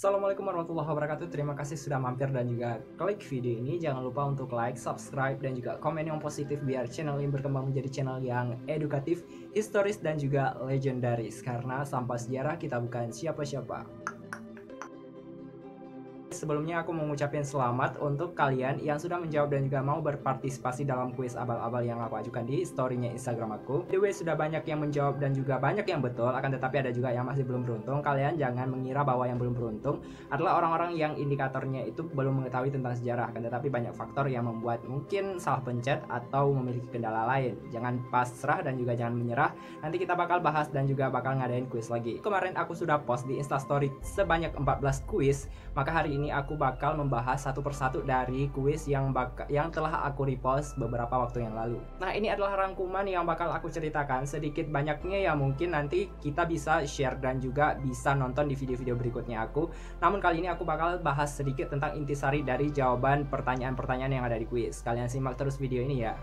Assalamualaikum warahmatullahi wabarakatuh. Terima kasih sudah mampir dan juga klik video ini. Jangan lupa untuk like, subscribe, dan juga komen yang positif biar channel ini berkembang menjadi channel yang edukatif, historis, dan juga legendaris. Karena sampah sejarah kita bukan siapa-siapa. Sebelumnya aku mau ngucapin selamat untuk kalian yang sudah menjawab dan juga mau berpartisipasi dalam kuis abal-abal yang aku ajukan di storynya Instagram aku. By the way, sudah banyak yang menjawab dan juga banyak yang betul, akan tetapi ada juga yang masih belum beruntung. Kalian jangan mengira bahwa yang belum beruntung adalah orang-orang yang indikatornya itu belum mengetahui tentang sejarah, akan tetapi banyak faktor yang membuat mungkin salah pencet atau memiliki kendala lain. Jangan pasrah dan juga jangan menyerah. Nanti kita bakal bahas dan juga bakal ngadain kuis lagi. Kemarin aku sudah post di Instastory sebanyak 14 kuis, maka hari ini aku bakal membahas satu persatu dari kuis yang telah aku repost beberapa waktu yang lalu. Nah, ini adalah rangkuman yang bakal aku ceritakan sedikit banyaknya ya, mungkin nanti kita bisa share dan juga bisa nonton di video-video berikutnya aku. Namun kali ini aku bakal bahas sedikit tentang intisari dari jawaban pertanyaan-pertanyaan yang ada di kuis. Kalian simak terus video ini ya.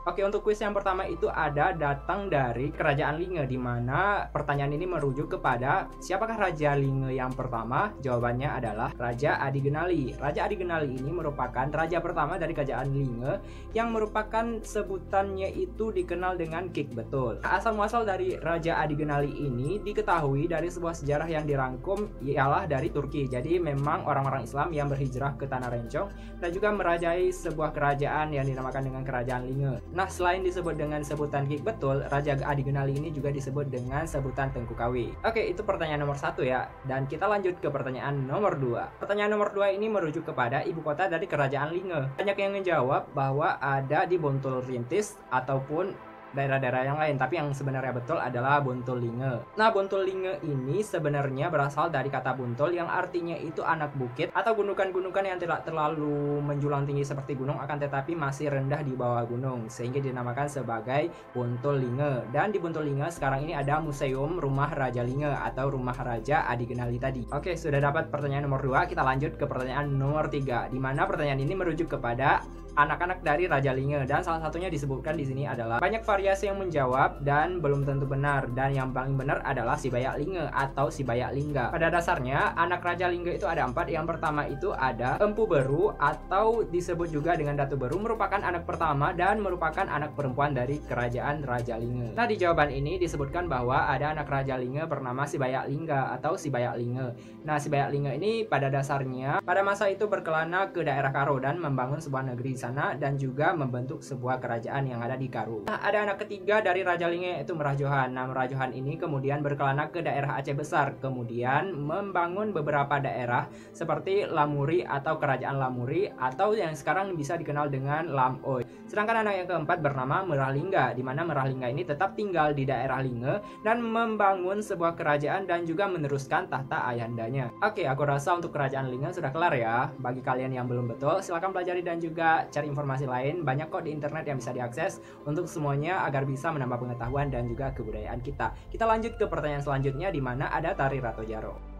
Oke, untuk kuis yang pertama itu ada datang dari Kerajaan Linge, di mana pertanyaan ini merujuk kepada siapakah Raja Linge yang pertama? Jawabannya adalah Raja Adigenali. Raja Adigenali ini merupakan raja pertama dari Kerajaan Linge yang merupakan sebutannya itu dikenal dengan Kik Betul. Asal-muasal dari Raja Adigenali ini diketahui dari sebuah sejarah yang dirangkum ialah dari Turki. Jadi memang orang-orang Islam yang berhijrah ke Tanah Rencong dan juga merajai sebuah kerajaan yang dinamakan dengan Kerajaan Linge. Nah, selain disebut dengan sebutan Kik Betul, Raja Adigenali ini juga disebut dengan sebutan Tengku Kawi. Oke, itu pertanyaan nomor 1 ya. Dan kita lanjut ke pertanyaan nomor 2. Pertanyaan nomor 2 ini merujuk kepada ibu kota dari Kerajaan Linge. Banyak yang menjawab bahwa ada di Bontul Rintis ataupun daerah-daerah yang lain, tapi yang sebenarnya betul adalah Bontul Linge. Nah, Bontul Linge ini sebenarnya berasal dari kata buntul yang artinya itu anak bukit atau gundukan-gundukan yang tidak terlalu menjulang tinggi seperti gunung, akan tetapi masih rendah di bawah gunung, sehingga dinamakan sebagai Bontul Linge. Dan di Bontul Linge sekarang ini ada Museum Rumah Raja Linge atau Rumah Raja Adigenali tadi. Oke, sudah dapat pertanyaan nomor 2, kita lanjut ke pertanyaan nomor 3, di mana pertanyaan ini merujuk kepada anak-anak dari Raja Linge, dan salah satunya disebutkan di sini adalah banyak variasi yang menjawab dan belum tentu benar, dan yang paling benar adalah si Bayak Linge atau si Bayak Lingga. Pada dasarnya anak Raja Linge itu ada 4. Yang pertama itu ada Empu Beru atau disebut juga dengan Datu Beru, merupakan anak pertama dan merupakan anak perempuan dari kerajaan Raja Linge. Nah, di jawaban ini disebutkan bahwa ada anak Raja Linge bernama si Bayak Lingga atau si Bayak Linge. Nah, si Bayak Linge ini pada dasarnya pada masa itu berkelana ke daerah Karo dan membangun sebuah negeri di sana dan juga membentuk sebuah kerajaan yang ada di Karo. Nah, ada anak ketiga dari Raja Linge yaitu Merah Johan. Nah, Merah Johan ini kemudian berkelana ke daerah Aceh Besar, kemudian membangun beberapa daerah seperti Lamuri atau Kerajaan Lamuri atau yang sekarang bisa dikenal dengan Lamoy. Sedangkan anak yang keempat bernama Merah Lingga, di mana Merah Lingga ini tetap tinggal di daerah Linge dan membangun sebuah kerajaan dan juga meneruskan tahta ayandanya. Oke, aku rasa untuk Kerajaan Linge sudah kelar ya. Bagi kalian yang belum betul, silahkan pelajari dan juga cari informasi lain. Banyak kok di internet yang bisa diakses untuk semuanya agar bisa menambah pengetahuan dan juga kebudayaan kita. Kita lanjut ke pertanyaan selanjutnya, di mana ada Tari Rato Jaro.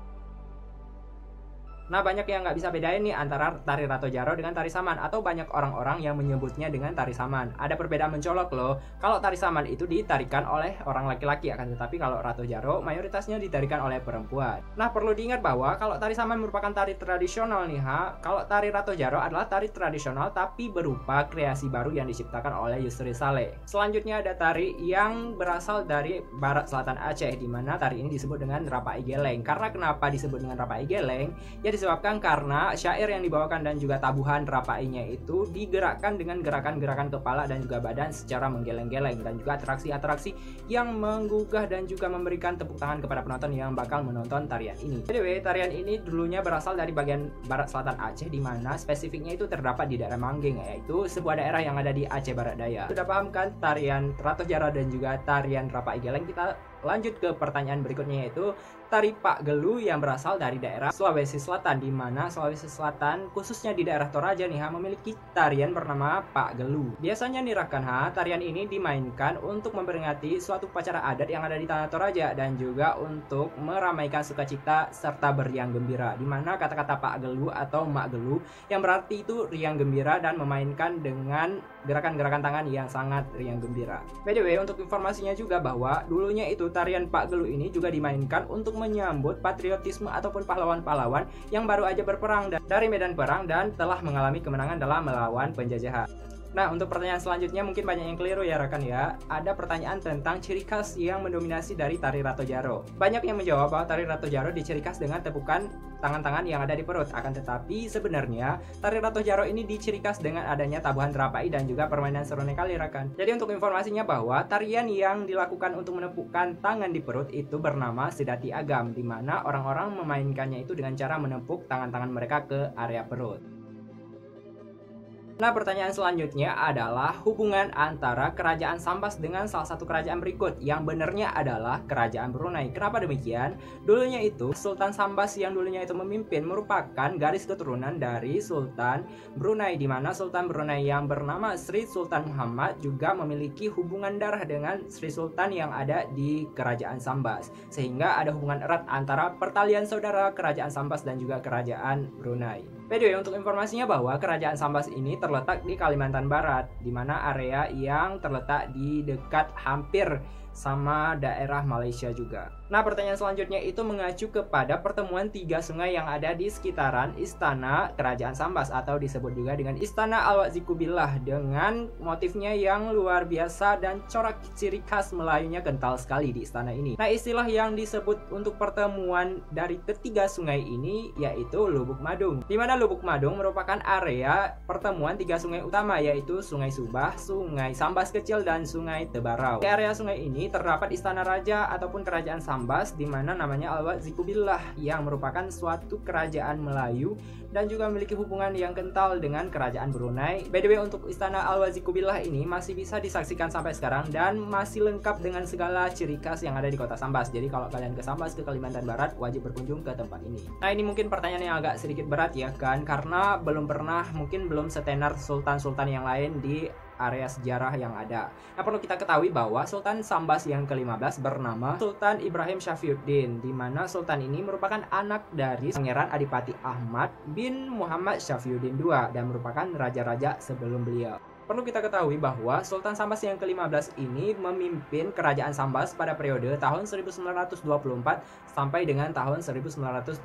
Nah, banyak yang nggak bisa bedain nih antara Tari Rato Jaro dengan Tari Saman, atau banyak orang-orang yang menyebutnya dengan Tari Saman. Ada perbedaan mencolok loh. Kalau Tari Saman itu ditarikan oleh orang laki-laki, akan tetapi kalau Rato Jaro mayoritasnya ditarikan oleh perempuan. Nah, perlu diingat bahwa kalau Tari Saman merupakan tari tradisional nih kalau Tari Rato Jaro adalah tari tradisional tapi berupa kreasi baru yang diciptakan oleh Yusri Saleh. Selanjutnya ada tari yang berasal dari barat selatan Aceh, di mana tari ini disebut dengan Rapai Geleng. Karena kenapa disebut dengan Rapai Geleng? Ya, disebabkan karena syair yang dibawakan dan juga tabuhan rapainya itu digerakkan dengan gerakan-gerakan kepala dan juga badan secara menggeleng-geleng, dan juga atraksi-atraksi yang menggugah dan juga memberikan tepuk tangan kepada penonton yang bakal menonton tarian ini. Anyway, tarian ini dulunya berasal dari bagian barat selatan Aceh, di mana spesifiknya itu terdapat di daerah Manggeng, yaitu sebuah daerah yang ada di Aceh Barat Daya. Sudah paham kan tarian Rato Jaro dan juga tarian Rapai Geleng? Kita lanjut ke pertanyaan berikutnya, yaitu Tari Pak Gelu yang berasal dari daerah Sulawesi Selatan, di mana Sulawesi Selatan khususnya di daerah Toraja nih memiliki tarian bernama Pak Gelu. Biasanya nih tarian ini dimainkan untuk memperingati suatu upacara adat yang ada di tanah Toraja dan juga untuk meramaikan sukacita serta beriang gembira, di mana kata-kata Pak Gelu atau Mak Gelu yang berarti itu riang gembira dan memainkan dengan gerakan-gerakan tangan yang sangat riang gembira. By the way, untuk informasinya juga bahwa dulunya itu Gelu, tarian Pak Gelu ini juga dimainkan untuk menyambut patriotisme ataupun pahlawan-pahlawan yang baru aja berperang dari medan perang dan telah mengalami kemenangan dalam melawan penjajahan. Nah, untuk pertanyaan selanjutnya mungkin banyak yang keliru ya rekan ya. Ada pertanyaan tentang ciri khas yang mendominasi dari tari Rato Jaro. Banyak yang menjawab bahwa tari Rato Jaro diciri khas dengan tepukan tangan-tangan yang ada di perut. Akan tetapi sebenarnya tari Rato Jaro ini diciri khas dengan adanya tabuhan terapai dan juga permainan serone kali rekan. Jadi untuk informasinya bahwa tarian yang dilakukan untuk menepukkan tangan di perut itu bernama Sedati Agam, di mana orang-orang memainkannya itu dengan cara menepuk tangan-tangan mereka ke area perut. Nah, pertanyaan selanjutnya adalah hubungan antara kerajaan Sambas dengan salah satu kerajaan berikut. Yang benarnya adalah kerajaan Brunei. Kenapa demikian? Dulunya itu Sultan Sambas yang dulunya itu memimpin merupakan garis keturunan dari Sultan Brunei, di mana Sultan Brunei yang bernama Sri Sultan Muhammad juga memiliki hubungan darah dengan Sri Sultan yang ada di kerajaan Sambas. Sehingga ada hubungan erat antara pertalian saudara kerajaan Sambas dan juga kerajaan Brunei. By the way, untuk informasinya bahwa kerajaan Sambas ini terletak di Kalimantan Barat, di mana area yang terletak di dekat hampir sama daerah Malaysia juga. Nah, pertanyaan selanjutnya itu mengacu kepada pertemuan tiga sungai yang ada di sekitaran Istana Kerajaan Sambas atau disebut juga dengan Istana Al-Wak Zikubillah, dengan motifnya yang luar biasa dan corak ciri khas Melayunya kental sekali di istana ini. Nah, istilah yang disebut untuk pertemuan dari ketiga sungai ini yaitu Lubuk Madung, di mana Lubuk Madung merupakan area pertemuan tiga sungai utama yaitu Sungai Subah, Sungai Sambas Kecil, dan Sungai Tebarau. Di area sungai ini terdapat istana raja ataupun kerajaan Sambas, di mana namanya Al-Wak Zikubillah, yang merupakan suatu kerajaan Melayu dan juga memiliki hubungan yang kental dengan kerajaan Brunei. By the way, untuk istana Al-Wak Zikubillah ini masih bisa disaksikan sampai sekarang dan masih lengkap dengan segala ciri khas yang ada di kota Sambas. Jadi kalau kalian ke Sambas, ke Kalimantan Barat, wajib berkunjung ke tempat ini. Nah, ini mungkin pertanyaan yang agak sedikit berat ya kan, karena mungkin belum setenar sultan-sultan yang lain di area sejarah yang ada. Nah, perlu kita ketahui bahwa Sultan Sambas yang ke-15 bernama Sultan Ibrahim Syafriuddin, di mana sultan ini merupakan anak dari Pangeran Adipati Ahmad bin Muhammad Syafriuddin II dan merupakan raja-raja sebelum beliau. Perlu kita ketahui bahwa Sultan Sambas yang ke-15 ini memimpin kerajaan Sambas pada periode tahun 1924 sampai dengan tahun 1926.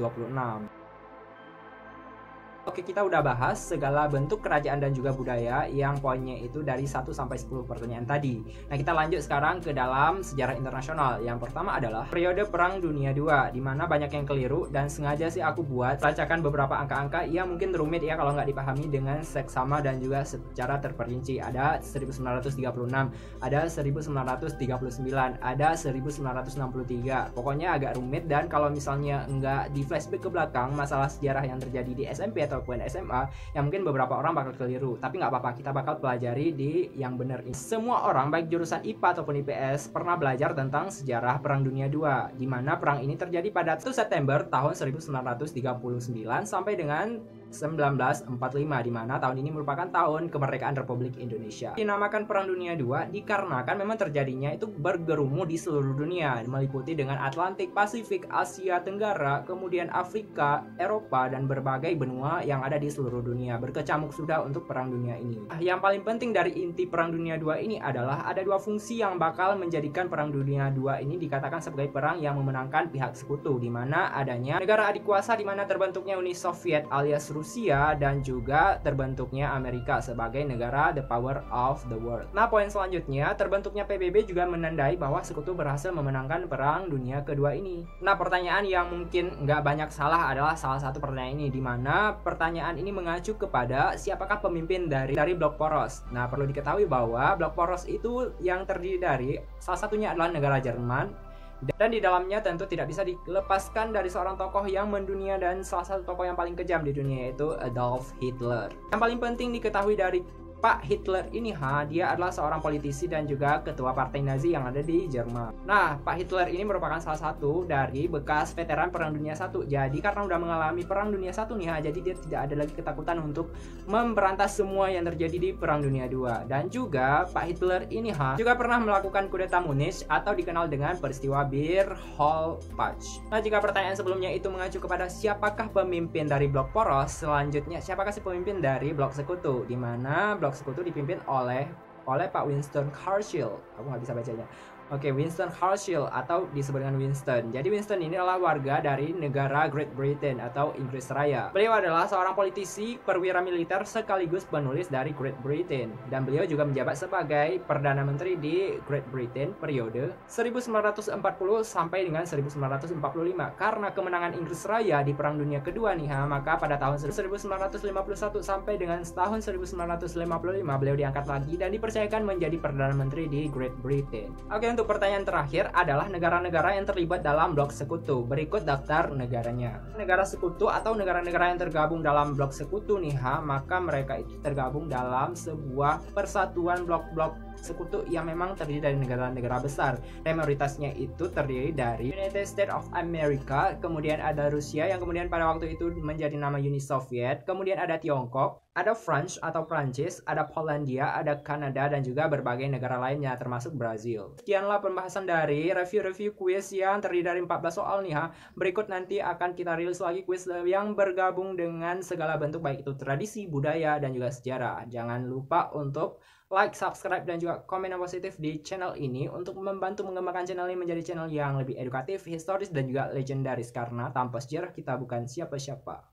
Oke, kita udah bahas segala bentuk kerajaan dan juga budaya yang poinnya itu dari 1 sampai 10 pertanyaan tadi. Nah, kita lanjut sekarang ke dalam sejarah internasional. Yang pertama adalah periode Perang Dunia II, di mana banyak yang keliru dan sengaja sih aku buat pelacakan beberapa angka-angka yang mungkin rumit ya kalau nggak dipahami dengan seksama dan juga secara terperinci. Ada 1936, ada 1939, ada 1963. Pokoknya agak rumit, dan kalau misalnya nggak di flashback ke belakang masalah sejarah yang terjadi di SMP ataupun SMA, yang mungkin beberapa orang bakal keliru, tapi nggak apa-apa, kita bakal pelajari di yang benar ini. Semua orang baik jurusan IPA ataupun IPS pernah belajar tentang sejarah Perang Dunia II, di mana perang ini terjadi pada 1 September tahun 1939 sampai dengan 1945, di mana tahun ini merupakan tahun kemerdekaan Republik Indonesia. Dinamakan Perang Dunia II dikarenakan memang terjadinya itu bergerumu di seluruh dunia, meliputi dengan Atlantik, Pasifik, Asia Tenggara, kemudian Afrika, Eropa, dan berbagai benua yang ada di seluruh dunia. Berkecamuk sudah untuk Perang Dunia ini. Yang paling penting dari inti Perang Dunia II ini adalah ada dua fungsi yang bakal menjadikan Perang Dunia II ini dikatakan sebagai perang yang memenangkan pihak sekutu, di mana adanya negara adik kuasa, di mana terbentuknya Uni Soviet alias Rusia, dan juga terbentuknya Amerika sebagai negara the power of the world. Nah, poin selanjutnya, terbentuknya PBB juga menandai bahwa sekutu berhasil memenangkan Perang Dunia Kedua ini. Nah, pertanyaan yang mungkin nggak banyak salah adalah salah satu pertanyaan ini, di mana pertanyaan ini mengacu kepada siapakah pemimpin dari blok poros. Nah, perlu diketahui bahwa blok poros itu yang terdiri dari salah satunya adalah negara Jerman, dan di dalamnya tentu tidak bisa dilepaskan dari seorang tokoh yang mendunia dan salah satu tokoh yang paling kejam di dunia, yaitu Adolf Hitler. Yang paling penting diketahui dari Pak Hitler ini, dia adalah seorang politisi dan juga ketua partai Nazi yang ada di Jerman. Nah, Pak Hitler ini merupakan salah satu dari bekas veteran Perang Dunia I. Jadi karena udah mengalami Perang Dunia I nih, jadi dia tidak ada lagi ketakutan untuk memberantas semua yang terjadi di Perang Dunia II. Dan juga Pak Hitler ini juga pernah melakukan kudeta Munich atau dikenal dengan peristiwa Bir Hall Putsch. Nah, jika pertanyaan sebelumnya itu mengacu kepada siapakah pemimpin dari blok poros, selanjutnya siapakah si pemimpin dari blok sekutu, di mana blok sekutu dipimpin oleh Pak Winston Churchill. Aku nggak bisa bacanya. Oke, Winston Churchill atau disebut dengan Winston. Jadi Winston ini adalah warga dari negara Great Britain atau Inggris Raya. Beliau adalah seorang politisi, perwira militer sekaligus penulis dari Great Britain. Dan beliau juga menjabat sebagai Perdana Menteri di Great Britain periode 1940 sampai dengan 1945. Karena kemenangan Inggris Raya di Perang Dunia Kedua nih, maka pada tahun 1951 sampai dengan tahun 1955 beliau diangkat lagi dan dipercayakan menjadi Perdana Menteri di Great Britain. Oke, untuk pertanyaan terakhir adalah negara-negara yang terlibat dalam blok sekutu. Berikut daftar negaranya. Negara sekutu atau negara-negara yang tergabung dalam blok sekutu nih, maka mereka itu tergabung dalam sebuah persatuan blok-blok sekutu yang memang terdiri dari negara-negara besar. Dan mayoritasnya itu terdiri dari United States of America, kemudian ada Rusia yang kemudian pada waktu itu menjadi nama Uni Soviet, kemudian ada Tiongkok, ada France atau Prancis, ada Polandia, ada Kanada, dan juga berbagai negara lainnya termasuk Brazil. Sekianlah pembahasan dari review-review kuis yang terdiri dari 14 soal nih. Berikut nanti akan kita rilis lagi kuis yang bergabung dengan segala bentuk baik itu tradisi, budaya, dan juga sejarah. Jangan lupa untuk like, subscribe, dan juga komen yang positif di channel ini untuk membantu mengembangkan channel ini menjadi channel yang lebih edukatif, historis, dan juga legendaris. Karena tanpa sejarah kita bukan siapa-siapa.